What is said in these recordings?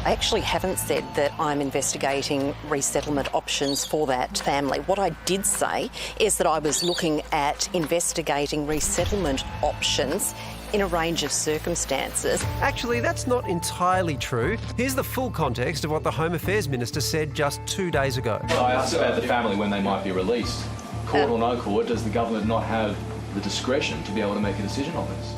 I actually haven't said that I'm investigating resettlement options for that family. What I did say is that I was looking at investigating resettlement options in a range of circumstances. Actually, that's not entirely true. Here's the full context of what the Home Affairs Minister said just 2 days ago. Well, I asked about the family when they might be released. Court or no court, does the government not have the discretion to be able to make a decision on this?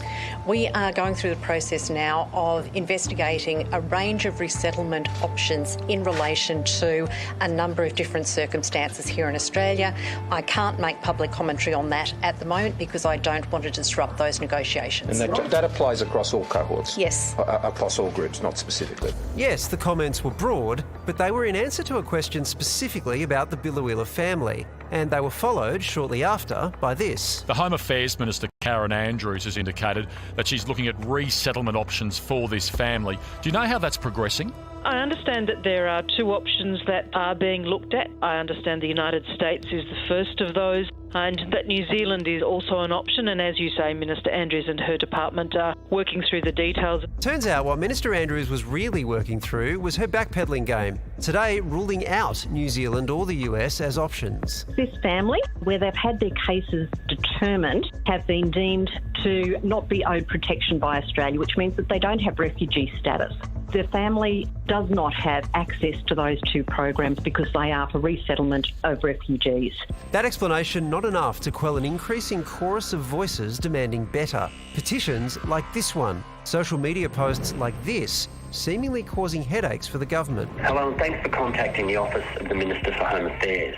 We are going through the process now of investigating a range of resettlement options in relation to a number of different circumstances here in Australia. I can't make public commentary on that at the moment because I don't want to disrupt those negotiations. And that applies across all cohorts? Yes. Across all groups, not specifically? Yes, the comments were broad, but they were in answer to a question specifically about the Biloela family. And they were followed shortly after by this. The Home Affairs Minister, Karen Andrews, has indicated that she's looking at resettlement options for this family. Do you know how that's progressing? I understand that there are two options that are being looked at. I understand the United States is the first of those, and that New Zealand is also an option. And as you say, Minister Andrews and her department are working through the details. Turns out what Minister Andrews was really working through was her backpedalling game. Today, ruling out New Zealand or the US as options. This family, where they've had their cases determined, have been deemed to not be owed protection by Australia, which means that they don't have refugee status. The family does not have access to those two programs because they are for resettlement of refugees. That explanation not enough to quell an increasing chorus of voices demanding better. Petitions like this one, social media posts like this, seemingly causing headaches for the government. Hello, and thanks for contacting the Office of the Minister for Home Affairs.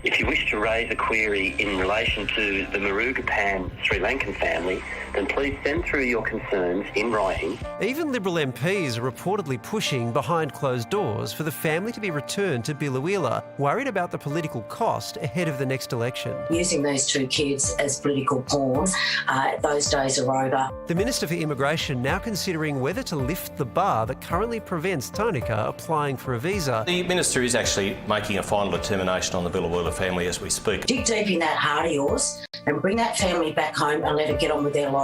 If you wish to raise a query in relation to the Murugapan Sri Lankan family, then please send through your concerns in writing. Even Liberal MPs are reportedly pushing behind closed doors for the family to be returned to Biloela, worried about the political cost ahead of the next election. Using those two kids as political pawn, those days are over. The Minister for Immigration now considering whether to lift the bar that currently prevents Tonika applying for a visa. The Minister is actually making a final determination on the Biloela family as we speak. Dig deep in that heart of yours and bring that family back home and let it get on with their life.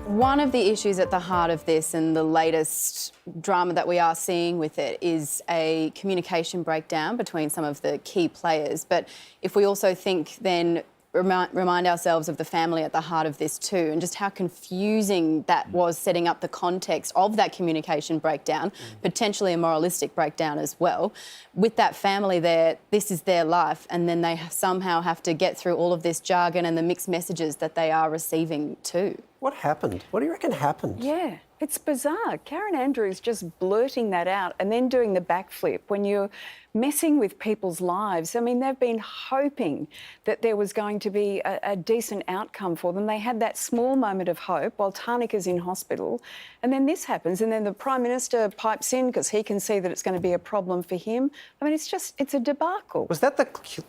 One of the issues at the heart of this and the latest drama that we are seeing with it is a communication breakdown between some of the key players. But if we also think then remind ourselves of the family at the heart of this too, and just how confusing that was setting up the context of that communication breakdown, potentially a moralistic breakdown as well. With that family there, this is their life, and then they somehow have to get through all of this jargon and the mixed messages that they are receiving too. What happened? What do you reckon happened? Yeah, it's bizarre. Karen Andrews just blurting that out and then doing the backflip when you're messing with people's lives. I mean, they've been hoping that there was going to be a decent outcome for them. They had that small moment of hope while Tanika's in hospital, and then this happens, and then the Prime Minister pipes in because he can see that it's going to be a problem for him. I mean, it's a debacle. Was that the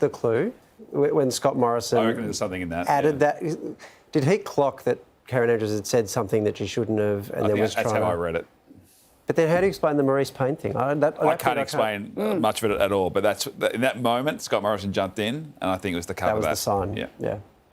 clue when Scott Morrison I reckon there's something in that. Added that? Did he clock that Karen Andrews had said something that she shouldn't have, and then was that's trying how to... I read it. But then how do you explain the Maurice Payne thing? I can't explain much of it at all, but in that moment, Scott Morrison jumped in, and I think it was the cover. That was the sign. Yeah.